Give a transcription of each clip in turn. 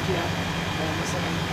تركيا مثلا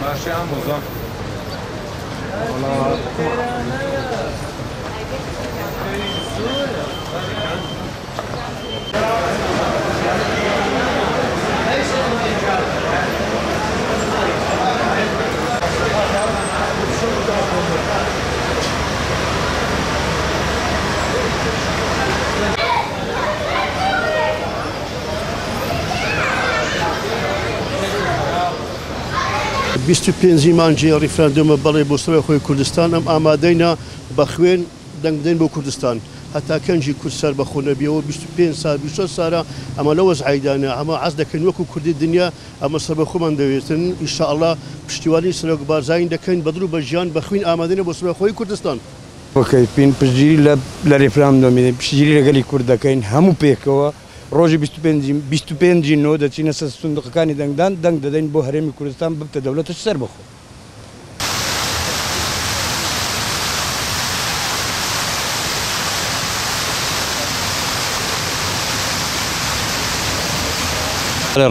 ماشي عم وزا والله بیست و پێنجی مانجی ریفراندۆمە بەڵێ بۆ سەرۆکی خۆی کوردستان ئەم ئامادەینە بە خوێن دەنگ بدەین بۆ کوردستان هەتا کەنجی کورد سەر بەخۆ نەبیەوە 25 سال 26 سالە ئەمە لە وەزعیدانە ئەمە عەز دەکەین وەکو کوردی دنیا ئەمە سەر بەخۆمان دەوێتن ئینشاءالله پشتیوانی سەرۆک بارزاین دەکەین بە دڵ و بە ژیان بە خوێن ئامادەینە بۆ سەرۆکی خۆی کوردستان. وەکەیپین پشتگیری لە ریفراندۆمی پشتگیری لەگەلی کورد دەکەین هەموو پێکەوە ڕۆژی 25 نۆ دەچینە سەر سندوقەکانی دەنگدان دەنگ دەدەین بۆ هەرێمی کوردستان ببتە دەوڵەتش سەر بەخۆ.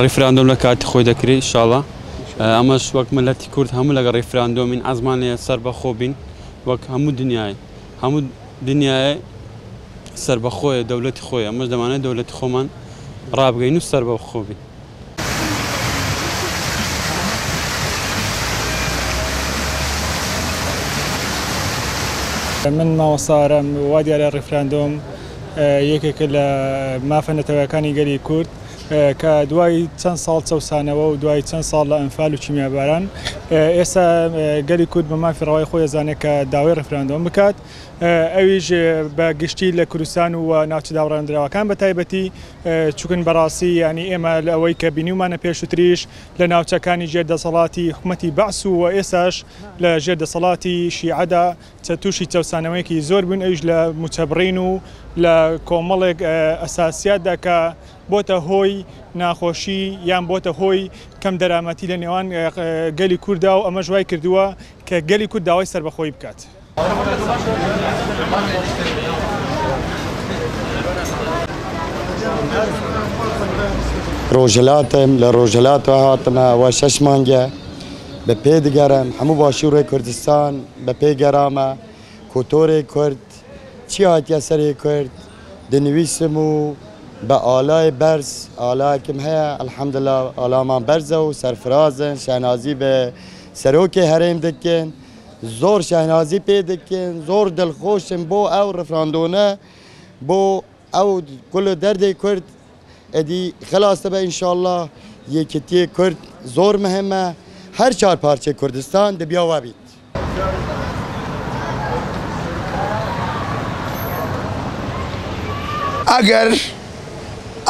ریفراندۆم لە کاتی خۆی دەکرێت ئینشاڵڵا ئەمەش وەک ملەتی کورد هەموو لەگە ریفراندۆمین ئەزمانەیە سەر بەخۆ بین وەک هەموو دنیای سەر بەخۆیە دەوڵەتی خۆی ئەمەش دەمانێت دەوڵەتی خۆمان ڕابگەین و سەر بەخۆ بین. من ماوەسارم وا دیارە ریفراندۆم یەکێکە لە مافە نەتەوەیەکانی گەلی کورد کە دوای چەند ساڵ چەوسانەوە و دوای چەند ساڵ لە ئەنفال و چیمیاباران ئێستا گەلی کورد بە مافی ڕەوای خۆی زانێت کە داوای ریفراندۆم بکات ئەویش بە گشتی لە کوردستان و ناوچە داوەڕاندراوەکان بە تایبەتی چووکن بەڕاستی ینی ئێمە لە ئەوەی کە بینیمانە پێشووتریش لە ناوچەکانی ژێردەسەڵاتی حکوومەتی بەعس و ئێستاش لە ژێردەسەڵاتی شیعەدا تووشی چەوسانەوەیەکی زۆر بوون ئەویش لە موچەبڕین و لە کۆمەڵێک ئەساسیاتدا کە بۆتە هۆی ناخۆشی یان بۆتە هۆی کەم دەرامەتی لە نێوان گەلی کووردا و ئەمە ژوای کردووە کە گەلی کورد داوای سەربەخۆیی بکات. ڕۆژهەلاتم لە ڕۆژهەلاتەوە هاتمە وە 6 مانگە بە پێ دەگەڕم هەموو باشووڕێ کوردستان بە پێ گەڕامە کۆتۆرێ کورد چی هاتیە سەرێ کورد دەنویسم و بە ئالای بەرز ئالایەکم هەیە ئەلحەمدولیلا ئالامان بەرزە و سەرفرازن شەهنازی بە سەرۆکێ هەرێم دەکەن زۆر شەهنازی پێ دەکەن زۆر دڵخۆشم بۆ ئەو ڕفراندۆنە بۆ ئەو کل دەردەی کورد ئەدی خلاصە بە ئینشاءالله یەکێتیە کورد زۆر مهمە هەر چار پارچەی کوردستان دەبیاوا بیت.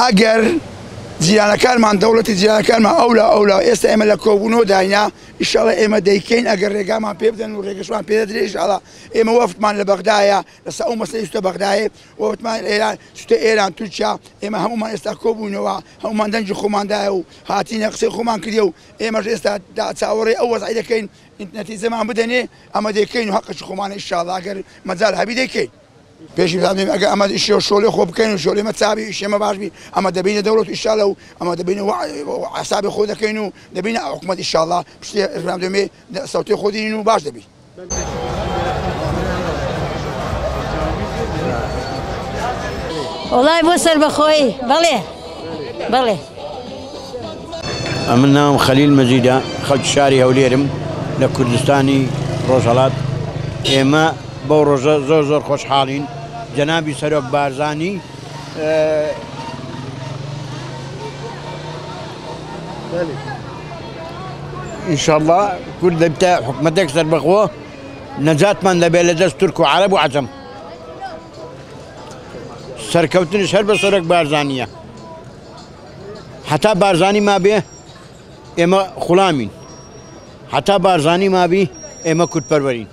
ئەگەر جیرانەکانمان دەوڵەتی جیرانەکانمان ئەولا ئێستا ئێمە لە کۆبوونەوە داینا ئینشاڵڵا ئێمە دەیکەین ئەگەر ڕێگامان پێ بدەن و ڕێگەشمان پێ دەدرێت ئینشاڵڵا ئێمە وەفتمان لە بەغدایە لەسەر ئەو مەسەلەی سوتە بەغدایە وەفتمان ئێران سوتە ئێران تورکیا ئێمە هەمومان ئێستا کۆبوونەوە هەمومان دەنجی خۆماندایە و هاتینە قسەی خۆمان کردێ و ئێمەش ئێستا چاوەڕێ ئەو وەزعی دەکەین نەتیجەمان بدەنێ ئەمە دەیکەین و حەقی خۆمانە ئینشاڵڵا ئەگەر مەجال هەبی دەیکەین. پێشی بزانین ئەگە ئەمە ئیشی شۆڵێ خۆ بکەین و شۆڵێمە چابی ئیشێمە باشبی ئەمە دەبینە دەوڵەت ئینشاڵڵا و ئەمە دەبینە عەسابی خۆ دەکەین و دەبینە حکوومەت ئینشاڵڵا پشتی ڕفراندۆمێ سەوتێ خۆ دێنین و باش دەبی. وڵای بۆ سەربەخۆیی بەڵێ من ناوم خەلیل مەجیدە خەڵکی شاری هەولێرم لە کوردستانی ڕۆژهەڵات ئێمە بەو ڕۆژە زۆر زۆر خۆشحاڵین جەنابی سەرۆک بارزانی ئینشاءڵڵا کورد دەبتە حکومەتێک سەربەخۆ نەجاتمان دەبێت لە دەست تورک و عەرەب و عەجەم سەرکەوتنش هەر بە سەرۆک بارزانیە حتا بارزانی مابێ ئێمە خوڵامین حتا بارزانی مابی ئێمە کوردپەروەرین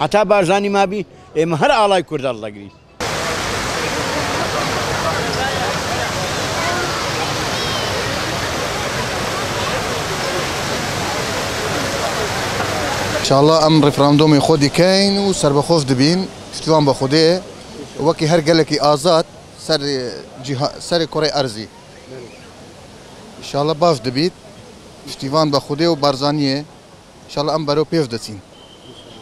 حتا بارزانی مابی ئێمە هەر ئاڵای کوورد هەڵدەگرین انشاءالله ام ريفراندومي خودي كاين وسربخوف دبين فتوان بخودي وكي هر قالكي ازاد سر كوري ارزي ان شاء الله باف دبيت فتوان بخودي وبارزانيه ان شاء الله ام برو بيف دتين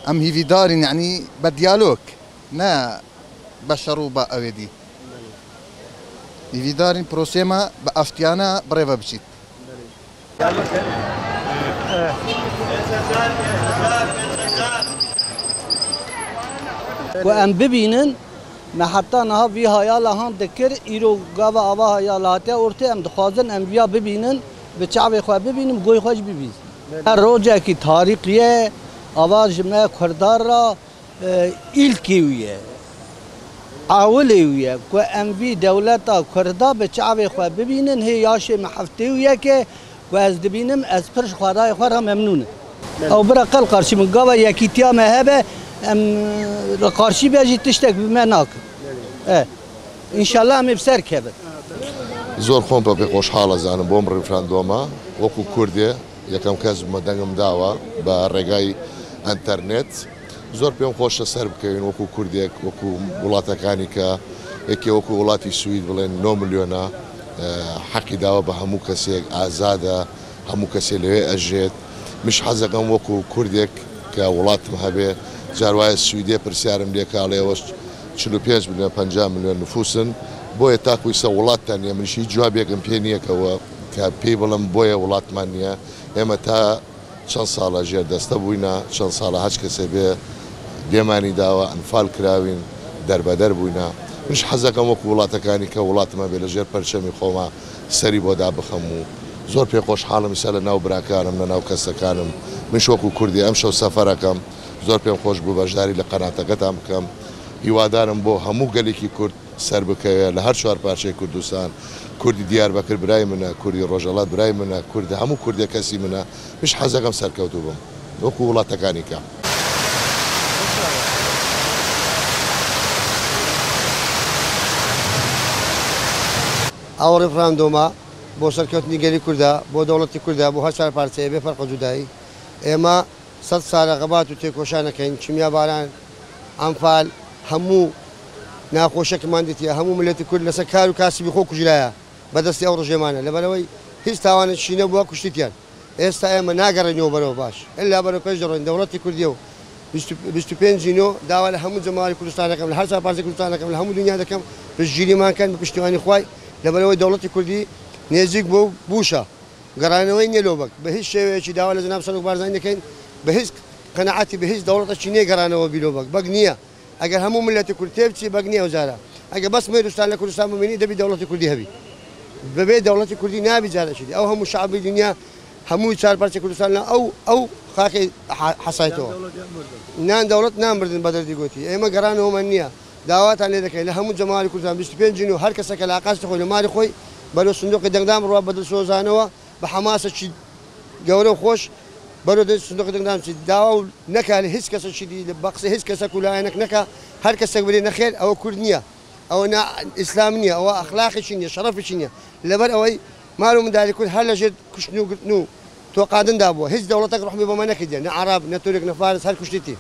ام هيفي دارين يعني بديالوج نا بشرو با اويدي هيفي دارين بروسيما بافتيانا بريفا بشيت و ام ببینن ما حتی نها وی هایال هان دکر ایرو گاوا آوا هایال هاته ارته ام دخوازن ام ویا ببینن به چعب خواه ببینم گوی خوش ببین هر روزه کی تاریخیه آوا جمعه کردار را ایلکیویه عاوليوية وأنبي دولتا كردا بشعب خوا ببينن هي ياشي محفتيوية كي وأز دبينم أز برش خواراي خورها ممنونة أو برا قل قارشي من قوا يكيتيا مهبة أم القارشي بيجي تشتك بما ناك إن شاء الله أمي بسر كبر زور خۆم بە خۆشحاڵە زانم بۆم ڕیفراندۆمە وەکو کوردێ یەکەم کەس دەنگم داوە بە ڕێگای ئەنتەرنێت زۆر پێم خۆشە سەر بکەوین وەکو کوردێک وەکو وڵاتەکانی کە یەکێ وەکو وڵاتی سوید بڵێن 9 ملیۆنە حەقی داوە بە هەموو کەسێک ئازادە هەموو کەسێ لەوێ ئەژێت مش حەزەکەم وەکو کوردێک کە وڵاتم هەبێ جاروایە سویدێ پرسیارم لێکاڵێەوە 45 ملیۆن 50 ملیۆن نفوسن بۆیە تاکوی سە وڵاتتان نیە منیش هیچ جوابێکم پێ نییەکەوە کە پێی بڵم بۆیە وڵاتمان نییە ئێمە تا چەند ساڵە ژێر دەستە بووینە چەند ساڵە هەچ کەسێ بێ دێمانی داوە ئەنفال کراوین دەربەدەر بووینە منش حەزەکەم وەکو وڵاتەکانی کە وڵاتمە بێ لە ژێر پەرچەمی خۆمە سەری بۆ دابخەم و زۆر پێ خۆشحاڵم ئیسا لە ناو براکانم لە ناو کەسەکانم منش وەکو کوردی ئەم شەو سەفەرەکەم زۆر پێم خۆش بوو بەشداری لە قەناتەکەتان بکەم هیوادارم بۆ هەموو گەلێکی کورد سەر بکەوێت لە هەر چوار پارچەی کوردستان کوردی دیاربەکر برای منە کوردی ڕۆژهەڵات برای منە کوردی هەموو کوردێک کەسی منە مش حەزەکەم سەرکەوتوو بم وەکو وڵاتەکانی کە ئەو ڕێفراندۆمە بۆ سەرکەوتنی گەلی کووردا بۆ دەوڵەتی کووردا بۆ هەر چوار پارچەیە بێ فەرق جودایی ئێمە 100 ساڵە غەبات و تێکۆشانەکەین چیمیا باران ئەمفال هەموو ناخۆشەکەمان دیتە هەموو ملەتی کورد لەسەر کار و کاسبی خۆ کوژرایە بەدەستی ئەو ڕژێمانە لەبەرەوەی هیچ تاوانە شینە بووە کوشتیان ئێستا ئێمە ناگەڕێنەوە بەرەوە باش ئللا بەرەو پێش دەڕۆین دەوڵەتی کوردیە و 25 داوا لە هەموو جەماعەتی کوردستانەکەم لە هەر چوار پارچەی کوردستانەکەم لە هەموو دنیا دەکەم پشتگیریمانکەن بە پشتیوانی خوای لەبەرەوەی دەوڵەتی کوردی نێزیک بۆ بوشە گەڕانەوەی نێلۆبک بە هیچ شێوەیەکی داوا لە جەناب سەرۆک بارزانی دەکەین بە هیچ قەنەعەتی بە هیچ دەوڵەتێکی نێ گەڕانەوە بیلۆبک بەگ نییە ئەگەر هەموو ملەتی کورد تێبچی بەگ نییە وزارە ئەگە بەس مێروستان لە کوردستان ببینی دەبی دەوڵەتی کوردی هەبی بەبێ دەوڵەتی کوردی نابی جارەشی ئەو هەموو شعبی دنیا هەمووی چوار پارچەی کوردستان لە ئەو خاکی حەسایتەوە نان دەوڵەت نامبردن بە دەردی گوتی ئێمە گەڕانەوەمان نییە داواتان لێ دەکەین لە هەموو جەماعەتی کوردستان 25 و هەر کەسێکە لە ئاقاسی خۆی لە ماری خۆی بەرەو سندوقی دەنگدان بڕوا بەدڵسۆزانەوە بە حەماسەکی گەورە و خۆش بەرەو سندوقی دەنگدان داوا و نەکا لە هیچ کەسێکی لە بەقسە هیچ کەسێک و لایەنێک نەکا هەر کەسێک بێ نەخێر ئەوە کورد نییە ئەوە ئیسلام نییە ئەوە ئەخلاقیشی نییە شەرەفیشی نییە لەبەر ئەوەی مال و منداڵی کورد هەر لەژێر کوشتن و گرتن و تۆقاندندا بووە هیچ دەوڵەتێک ڕحمی بۆمە نەکردێ نە عەرەب نە تورک نە فارس هەر کوشتیتی